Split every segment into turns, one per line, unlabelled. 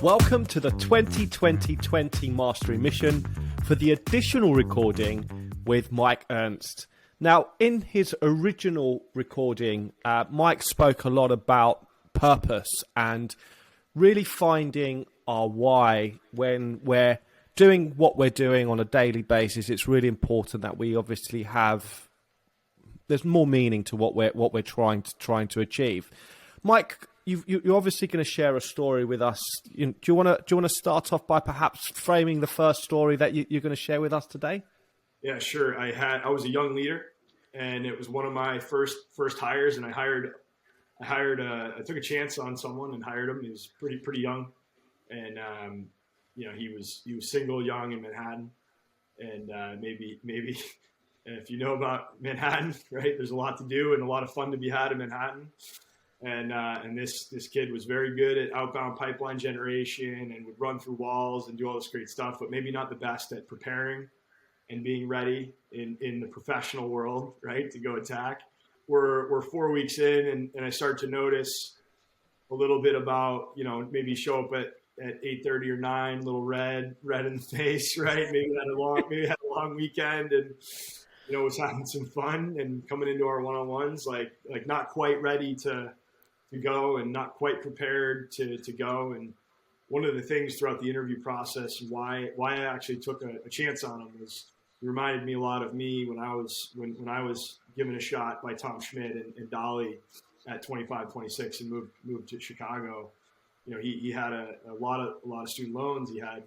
Welcome to the 2020 Mastery Mission for the additional recording with Mike Earnst. Now, in his original recording, Mike spoke a lot about purpose and really finding our why when we're doing what we're doing on a daily basis. It's really important that we obviously have, there's more meaning to what we're trying to achieve. Mike, you're obviously going to share a story with us. Do you want to start off by perhaps framing the first story that you're going to share with us today?
Yeah, sure. I was a young leader, and it was one of my first hires, and I took a chance on someone and hired him. He was pretty young, and he was single, young in Manhattan, and maybe if you know about Manhattan, right? There's a lot to do and a lot of fun to be had in Manhattan. And this kid was very good at outbound pipeline generation and would run through walls and do all this great stuff, but maybe not the best at preparing and being ready in the professional world, right, to go attack. We're 4 weeks in, and I start to notice a little bit about, maybe show up at 8:30 or 9, little red in the face, right? Maybe had a long weekend and was having some fun and coming into our one-on-ones like not quite ready to go and not quite prepared to go. And one of the things throughout the interview process, why I actually took a chance on him, was he reminded me a lot of me when I was given a shot by Tom Schmidt and Dolly at 25, 26 and moved to Chicago. He had a lot of student loans. He had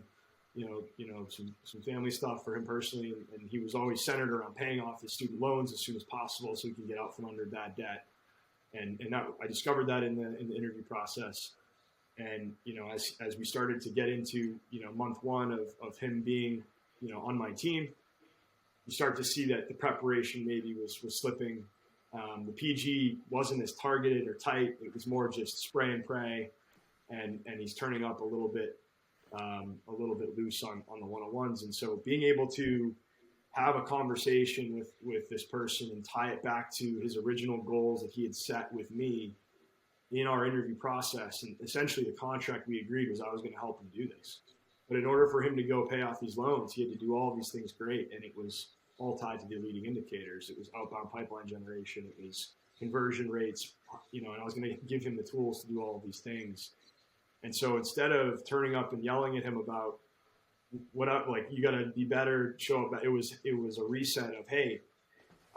some family stuff for him personally, and he was always centered around paying off his student loans as soon as possible so he can get out from under bad debt. And I discovered that in the interview process. And as we started to get into month one of him being on my team, you start to see that the preparation maybe was slipping. The PG wasn't as targeted or tight. It was more just spray and pray, and he's turning up a little bit loose on the one-on-ones. And so being able to have a conversation with this person and tie it back to his original goals that he had set with me in our interview process. And essentially the contract we agreed was I was going to help him do this. But in order for him to go pay off these loans, he had to do all these things great. And it was all tied to the leading indicators. It was outbound pipeline generation. It was conversion rates, and I was going to give him the tools to do all of these things. And so instead of turning up and yelling at him about you got to be better, show up, it was a reset of, hey,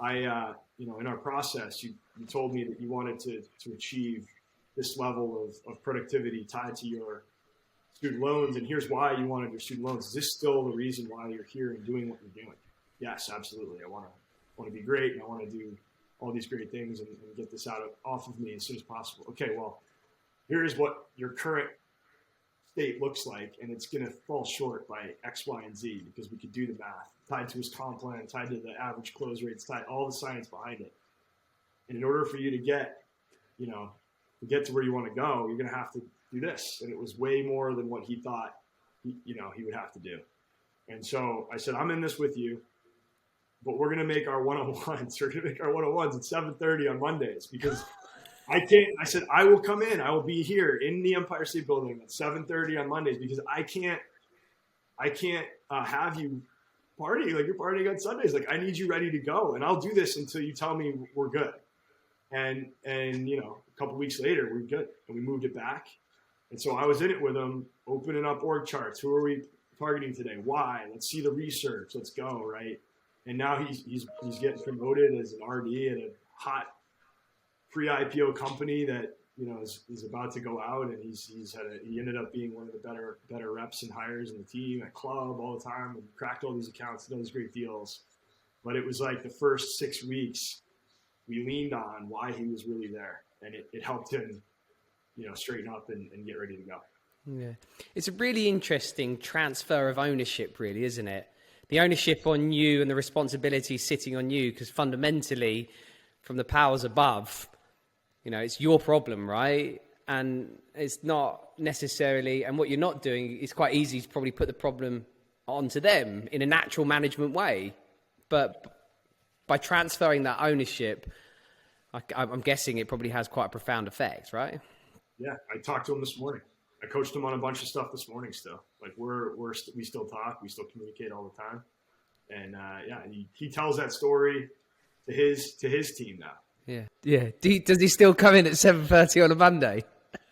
in our process, you told me that you wanted to achieve this level of productivity tied to your student loans. And here's why you wanted your student loans. Is this still the reason why you're here and doing what you're doing? Yes, absolutely. I want to be great, and I want to do all these great things and get this off of me as soon as possible. Okay, well, here's what your current state looks like, and it's going to fall short by X, Y, and Z because we could do the math tied to his comp plan, tied to the average close rates, tied all the science behind it. And in order for you to get to where you want to go, you're going to have to do this. And it was way more than what he thought he would have to do. And so I said, I'm in this with you, but we're going to make our one-on-ones. We're going to make our one-on-ones at 7:30 on Mondays because I said, I will come in. I will be here in the Empire State Building at 7:30 on Mondays because I can't have you party like you're partying on Sundays. Like, I need you ready to go, and I'll do this until you tell me we're good. And a couple of weeks later, we're good, and we moved it back. And so I was in it with him, opening up org charts. Who are we targeting today? Why? Let's see the research. Let's go, right? And now he's getting promoted as an RD at a hot pre-IPO company that is about to go out, and he ended up being one of the better reps and hires in the team at club all the time, and cracked all these accounts, done these great deals. But it was like the first 6 weeks we leaned on why he was really there, and it helped him straighten up and get ready to go.
Yeah, it's a really interesting transfer of ownership, really, isn't it? The ownership on you and the responsibility sitting on you, because fundamentally from the powers above, it's your problem, right? And it's not necessarily, and what you're not doing, it's quite easy to probably put the problem onto them in a natural management way. But by transferring that ownership, I'm guessing it probably has quite a profound effect, right?
Yeah, I talked to him this morning. I coached him on a bunch of stuff this morning still. Like we still talk, we still communicate all the time. And yeah, he tells that story to his team now.
Yeah. Yeah. Does he still come in at 7:30 on a Monday?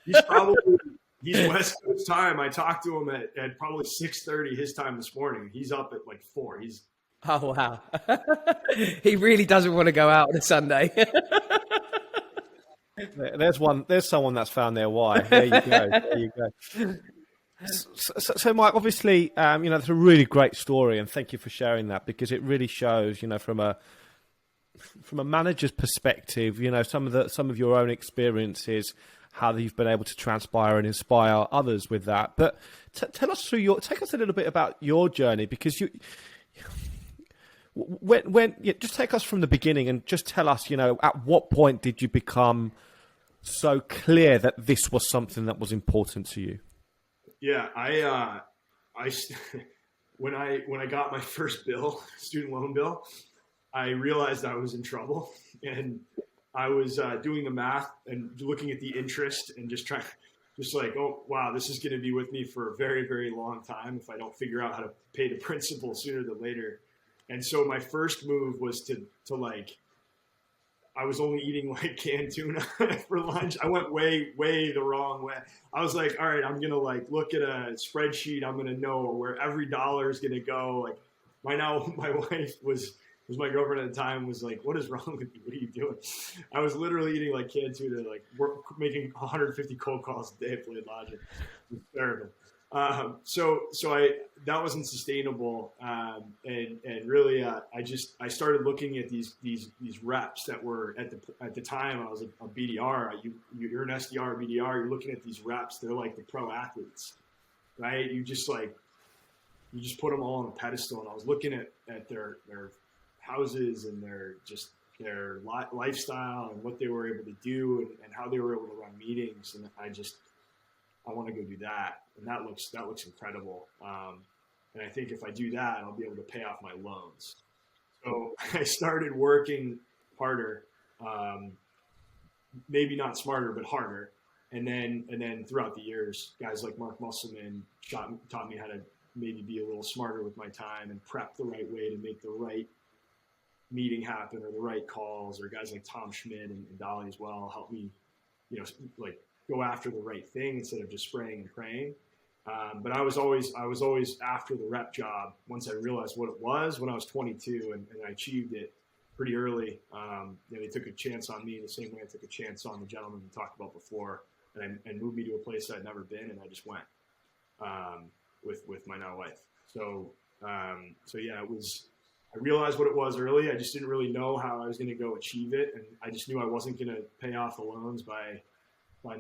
He's West Coast time. I talked to him at probably 6:30 his time this morning. He's up at like 4.
Oh, wow. He really doesn't want to go out on a Sunday.
There's someone that's found their why. There you go. There you go. So Mike, obviously, that's a really great story, and thank you for sharing that, because it really shows, from a manager's perspective, some of your own experiences, how you've been able to transpire and inspire others with that. But take us a little bit about your journey, because just take us from the beginning and just tell us, at what point did you become so clear that this was something that was important to you?
Yeah, I when I got my first student loan bill, I realized I was in trouble, and I was doing the math and looking at the interest and just like, oh, wow, this is going to be with me for a very, very long time if I don't figure out how to pay the principal sooner than later. And so my first move was to I was only eating like canned tuna for lunch. I went way, way the wrong way. I was like, all right, I'm going to like look at a spreadsheet. I'm going to know where every dollar is going to go. Like my wife was my girlfriend at the time, was like, what is wrong with you? What are you doing? I was literally eating like canned tuna, like making 150 cold calls a day at Blade Logic. It was terrible. That wasn't sustainable. And really, I started looking at these reps that were at the time I was a BDR. You're an SDR, BDR. You're looking at these reps. They're like the pro athletes, right? You just put them all on a pedestal. And I was looking at their houses and their lifestyle and what they were able to do and how they were able to run meetings. And I want to go do that. And that looks incredible. And I think if I do that, I'll be able to pay off my loans. So I started working harder, maybe not smarter, but harder. And then throughout the years, guys like Mark Musselman taught me how to maybe be a little smarter with my time and prep the right way to make the right meeting happen, or the right calls, or guys like Tom Schmidt and Dolly as well helped me, like go after the right thing instead of just spraying and praying. But I was always after the rep job once I realized what it was when I was 22, and I achieved it pretty early. They took a chance on me the same way I took a chance on the gentleman we talked about before, and moved me to a place I'd never been, and I just went with my now wife. So yeah, I realized what it was early. I just didn't really know how I was going to go achieve it, and I just knew I wasn't going to pay off the loans by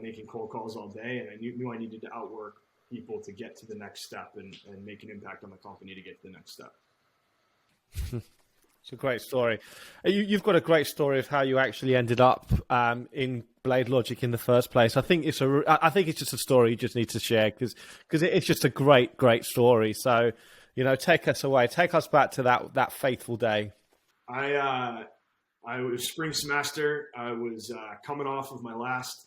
making cold calls all day, and I knew I needed to outwork people to get to the next step and make an impact on the company to get to the next step.
It's a great story. You've got a great story of how you actually ended up in Blade Logic in the first place. I think it's just a story you just need to share because it's just a great story. So, take us away. Take us back to that fateful day.
I was spring semester. I was coming off of my last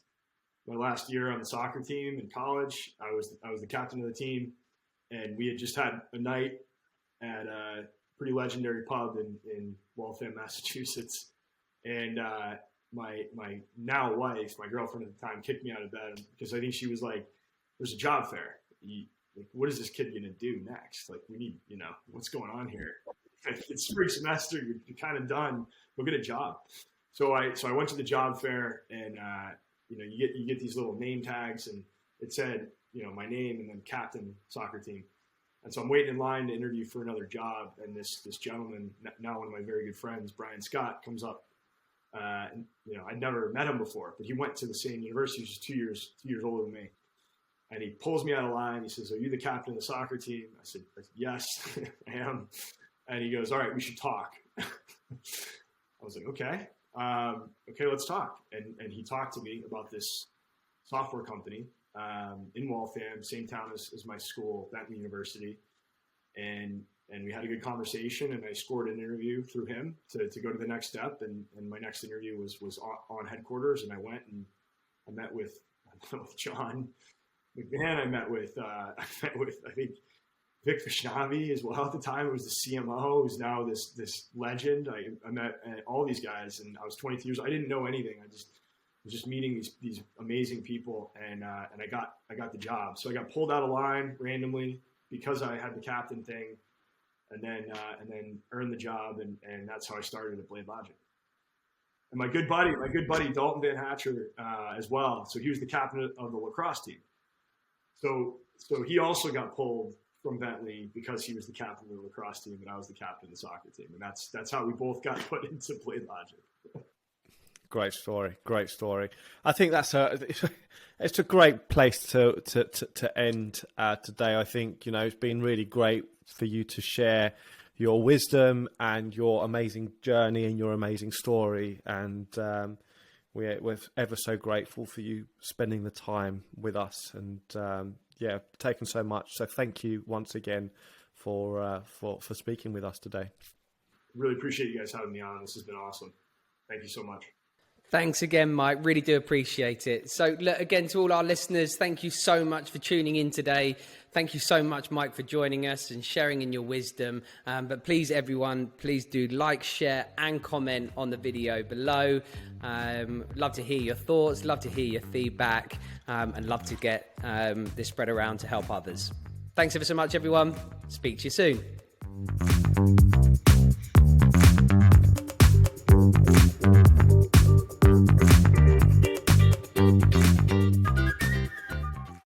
year on the soccer team in college. I was the captain of the team, and we had just had a night at a pretty legendary pub in Waltham, Massachusetts. And my now wife, my girlfriend at the time, kicked me out of bed because I think she was like, "There's a job fair. What is this kid gonna do next? Like, we need, what's going on here? It's spring semester. You're kind of done. Go get a job." So I went to the job fair, and you get these little name tags, and it said, my name and then captain soccer team. And so I'm waiting in line to interview for another job. And this gentleman, now one of my very good friends, Brian Scott, comes up. And, I'd never met him before, but he went to the same university. He's just 2 years older than me. And he pulls me out of line. He says, "Are you the captain of the soccer team?" I said, "Yes, I am." And he goes, "All right, we should talk." I was like, "Okay. Okay, let's talk." And he talked to me about this software company in Waltham, same town as my school, Benton University. And we had a good conversation, and I scored an interview through him to go to the next step. And my next interview was on headquarters, and I went and I met with John McMahon, I met with I think Vic Vishnavi as well at the time. It was the CMO, who's now this legend. I met all these guys, and I was 22 years old. I didn't know anything. I was just meeting these amazing people, and I got the job. So I got pulled out of line randomly because I had the captain thing, and then earned the job, and that's how I started at Blade Logic. And my good buddy Dalton Van Hatcher as well. So he was the captain of the lacrosse team. So he also got pulled from Bentley because he was the captain of the lacrosse team and I was the captain of the soccer team. And that's how we both got put into Blade Logic.
Great story. Great story. I think it's a great place to end today. I think, it's been really great for you to share your wisdom and your amazing journey and your amazing story. And we're ever so grateful for you spending the time with us and taking so much. So thank you once again for speaking with us today.
Really appreciate you guys having me on. This has been awesome. Thank you so much.
Thanks again, Mike. Really do appreciate it. So, look, again, to all our listeners, thank you so much for tuning in today. Thank you so much, Mike, for joining us and sharing in your wisdom. But please, everyone, please do like, share and comment on the video below. Love to hear your thoughts, love to hear your feedback, and love to get this spread around to help others. Thanks ever so much, everyone. Speak to you soon.